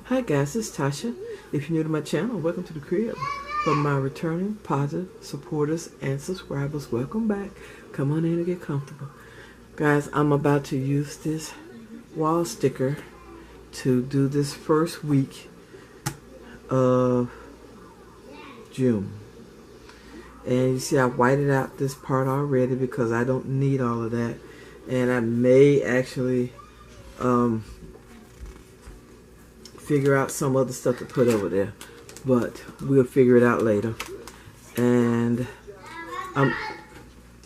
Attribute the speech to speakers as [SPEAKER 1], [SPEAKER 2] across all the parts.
[SPEAKER 1] Hi guys, it's Tasha. If you're new to my channel, welcome to the crib. For my returning positive supporters and subscribers, welcome back. Come on in and get comfortable. Guys, I'm about to use this wall sticker to do this first week of June. And you see I whited out this part already because I don't need all of that. And I may actually figure out some other stuff to put over there, but we'll figure it out later. And I'm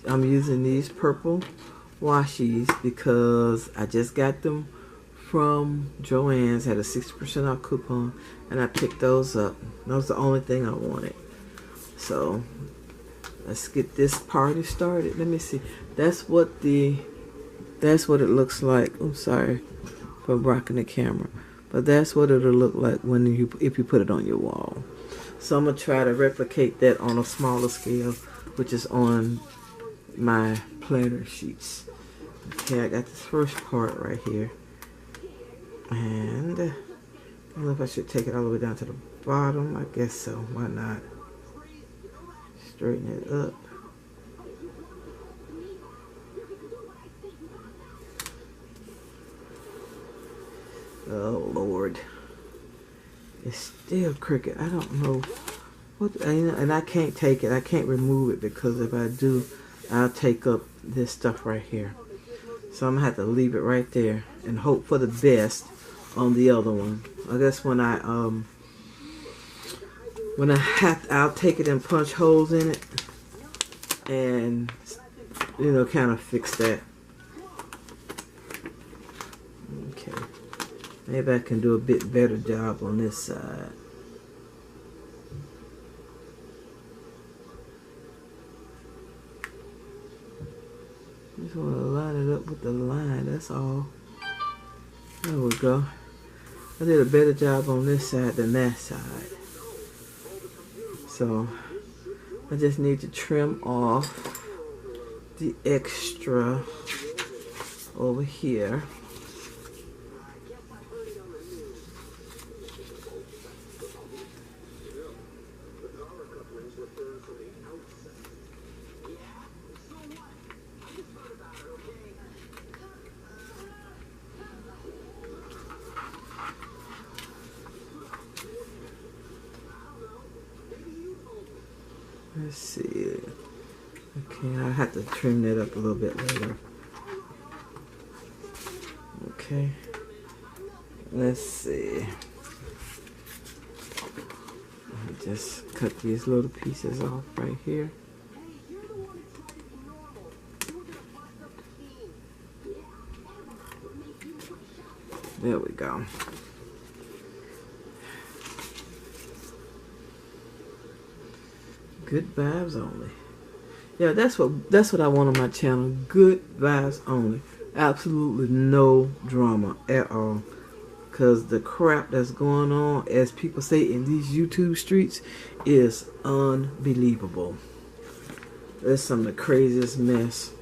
[SPEAKER 1] using these purple washies because I just got them from Joann's, had a 60% off coupon, and I picked those up. That was the only thing I wanted. So let's get this party started. Let me see. That's what it looks like. I'm sorry for rocking the camera. But that's what it'll look like if you put it on your wall. So I'm going to try to replicate that on a smaller scale, which is on my planner sheets. Okay, I got this first part right here. And I don't know if I should take it all the way down to the bottom. I guess so. Why not? Straighten it up. Oh Lord, it's still crooked. I don't know what, and I can't take it. I can't remove it because if I do, I'll take up this stuff right here. So I'm gonna have to leave it right there and hope for the best on the other one. I guess when I'll take it and punch holes in it, and kind of fix that. Okay. Maybe I can do a bit better job on this side. Just want to line it up with the line, that's all. There we go. I did a better job on this side than that side. So I just need to trim off the extra over here. Let's see. Okay, I have to trim that up a little bit later. Okay. Let's see. I'll just cut these little pieces off right here. There we go. Good vibes only. Yeah, that's what I want on my channel. Good vibes only. Absolutely no drama at all. Because the crap that's going on, as people say in these YouTube streets, is unbelievable. There's some of the craziest mess.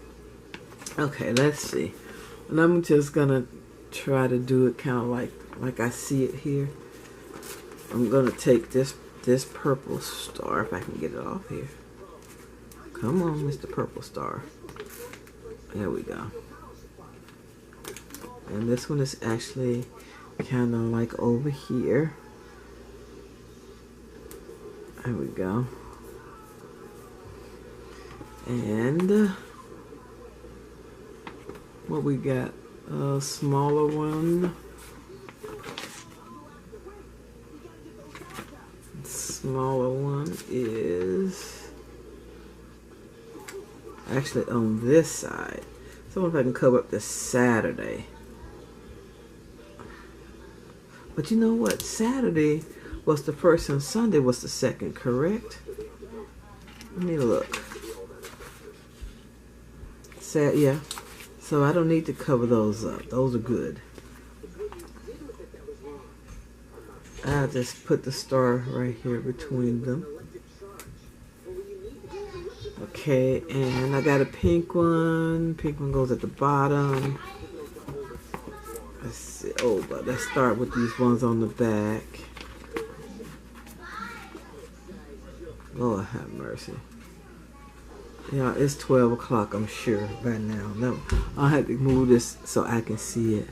[SPEAKER 1] Okay, let's see. And I'm just gonna try to do it kind of like I see it here. I'm gonna take this purple star, if I can get it off here. Come on, Mr. Purple Star. There we go. And this one is actually kind of like over here. There we go. And what we got? A smaller one. Smaller one is actually on this side. So if I can cover up this Saturday. But you know what? Saturday was the first and Sunday was the second, correct? Let me look. Yeah. So I don't need to cover those up. Those are good. I'll just put the star right here between them. Okay, and I got a pink one. Pink one goes at the bottom. Let's see. over. Let's start with these ones on the back. Lord have mercy. Yeah, it's 12 o'clock, I'm sure, by now. No, I'll have to move this so I can see it.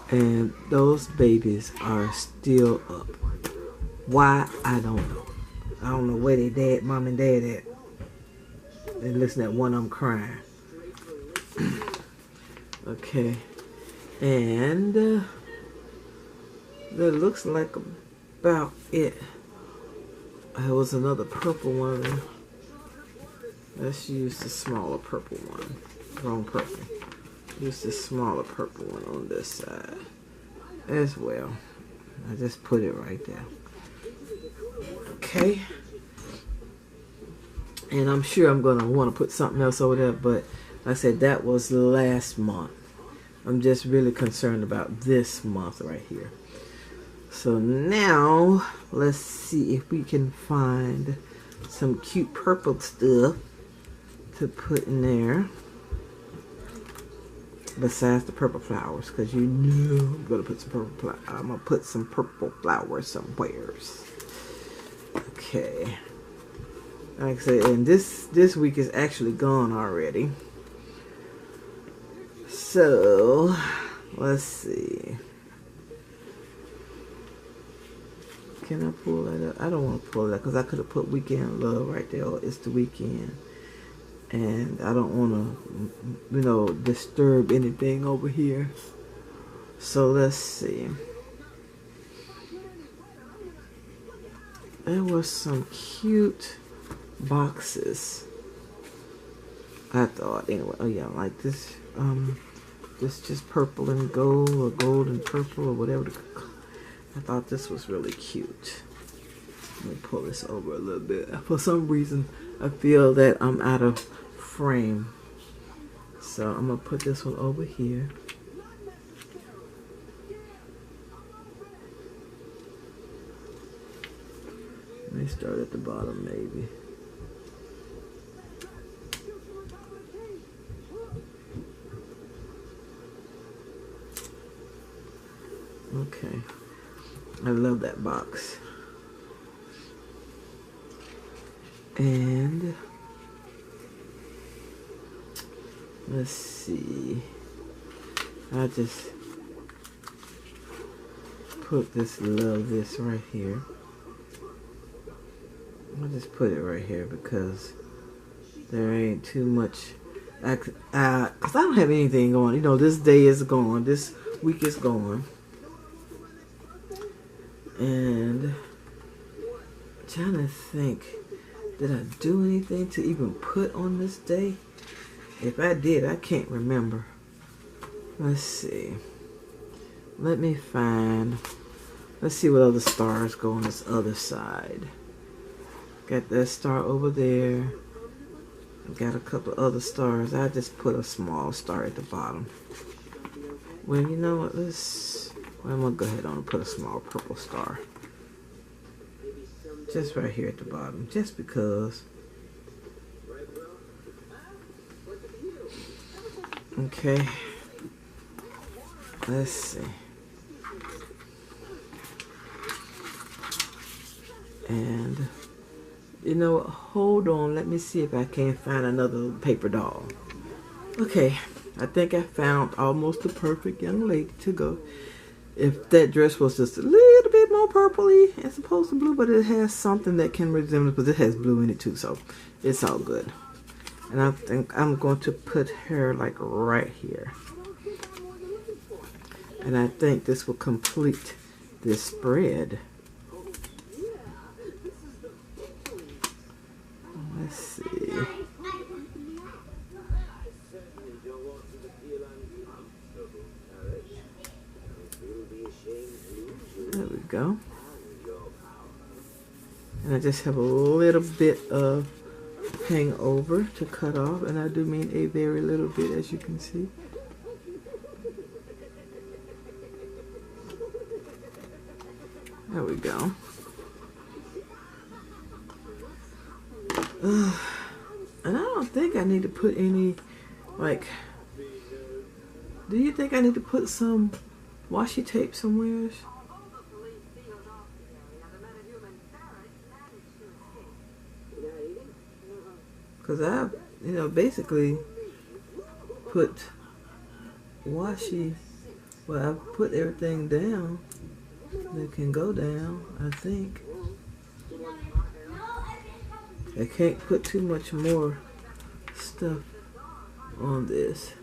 [SPEAKER 1] And those babies are still up. Why? I don't know. I don't know where they dad, mom and dad at. And listen at one of them crying. Okay. And that looks like about it. There was another purple one. Let's use the smaller purple one. Wrong purple. Use the smaller purple one on this side as well. I just put it right there. Okay. And I'm sure I'm going to want to put something else over there, but like I said, that was last month. I'm just really concerned about this month right here. So now, let's see if we can find some cute purple stuff to put in there. Besides the purple flowers, because you know I'm going to put some purple flowers. I'm going to put some purple flowers somewheres. Okay. Like I said, and this week is actually gone already. So, let's see. Can I pull that up? I don't want to pull that because I could have put Weekend Love right there. Or It's the Weekend. And I don't want to, disturb anything over here. So, let's see. There was some cute boxes, I thought. Anyway, oh yeah, like this, this just purple and gold, or gold and purple, or whatever. I thought this was really cute. Let me pull this over a little bit. For some reason, I feel that I'm out of frame. So I'm going to put this one over here. Let me start at the bottom maybe. Okay. I love that box. And let's see. I just put this right here. I'll just put it right here because there ain't too much. Cause I don't have anything going. This day is gone. This week is gone. And I'm trying to think, did I do anything to even put on this day? If I did, I can't remember. Let's see. Let's see what other stars go on this other side. Got that star over there. Got a couple other stars. I just put a small star at the bottom. Well, you know what? I'm going to go ahead and put a small purple star. Just right here at the bottom. Just because. Okay. Let's see. And, hold on. Let me see if I can find another paper doll. Okay. I think I found almost the perfect young lady to go. If that dress was just a little bit more purpley as opposed to blue, but it has something that can resemble, because it has blue in it too, so it's all good. And I think I'm going to put her like right here. And I think this will complete this spread. Let's see. There we go. And I just have a little bit of hangover to cut off, and I do mean a very little bit, as you can see. There we go. And I don't think I need to put any, do you think I need to put some washi tape somewhere. Because I, basically put washi, well, I put everything down that can go down, I think. I can't put too much more stuff on this.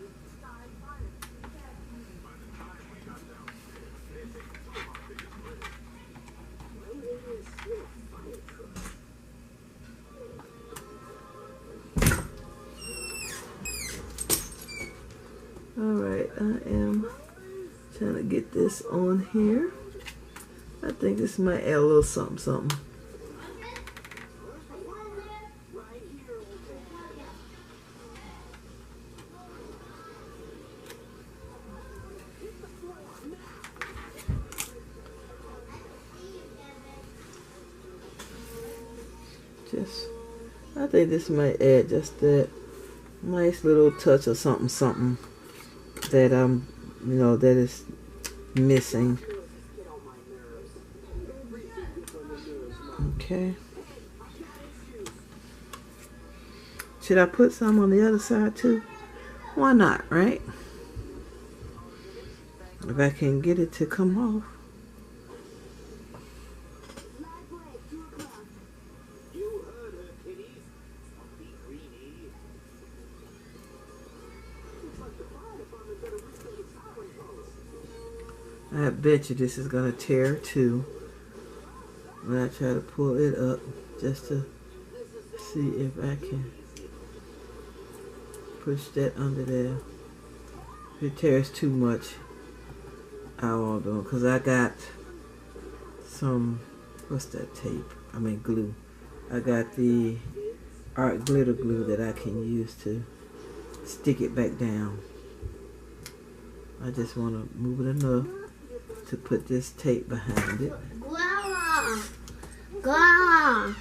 [SPEAKER 1] Alright, I am trying to get this on here. I think this might add a little something, something. I think this might add just that nice little touch of something, something that that is missing. Okay. Should I put some on the other side too? Why not, right? If I can get it to come off. I bet you this is gonna tear too when I try to pull it up, just to see if I can push that under there. If it tears too much, I won't do it, because I got some, what's that tape? I mean glue. I got the art glitter glue that I can use to stick it back down. I just want to move it enough to put this tape behind it.
[SPEAKER 2] Grandma! Grandma!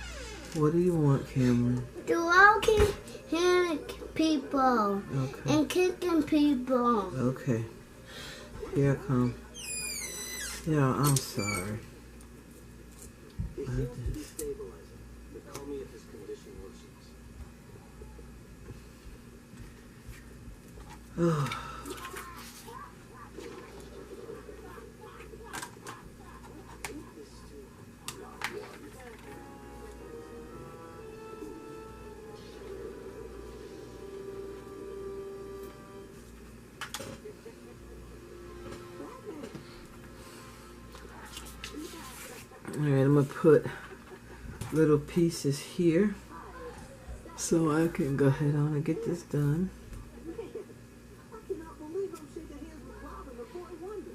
[SPEAKER 1] What do you want, Cameron?
[SPEAKER 2] Do I keep hearing people and kicking people?
[SPEAKER 1] Okay. Here I come. Yeah, I'm sorry. Oh. Alright, I'm going to put little pieces here so I can go ahead on and get this done.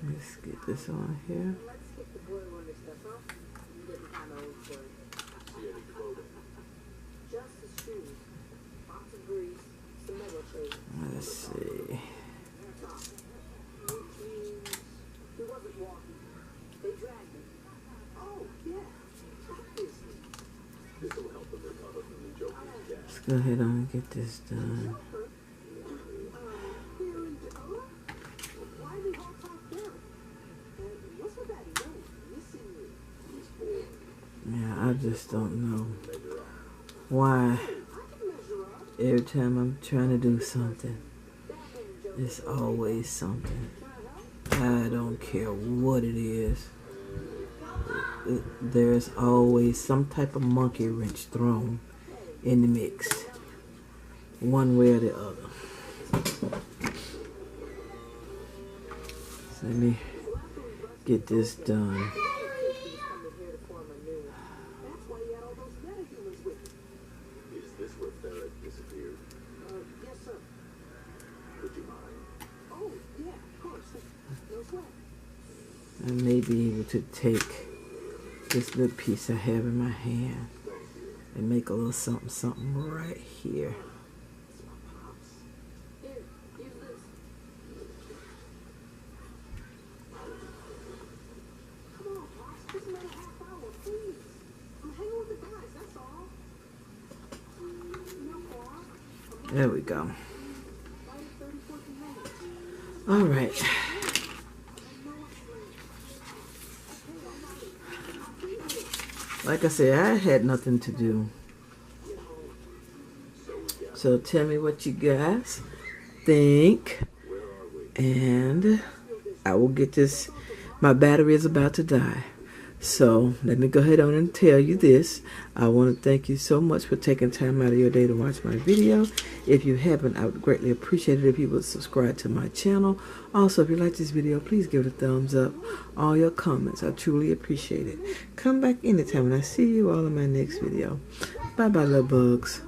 [SPEAKER 1] Let's get this on here. Let's see. Let's go ahead on and get this done. Yeah, I just don't know why every time I'm trying to do something, it's always something. I don't care what it is. There's always some type of monkey wrench thrown in the mix, one way or the other. So let me get this done. I may be able to take this little piece I have in my hand and make a little something, something right here. There we go. All right. Like I said, I had nothing to do. So tell me what you guys think. And I will get this. My battery is about to die. So let me go ahead on and tell you this. I want to thank you so much for taking time out of your day to watch my video. If you haven't, I would greatly appreciate it if you would subscribe to my channel. Also, if you like this video, please give it a thumbs up. All your comments, I truly appreciate it. Come back anytime and I see you all in my next video. Bye bye, little bugs.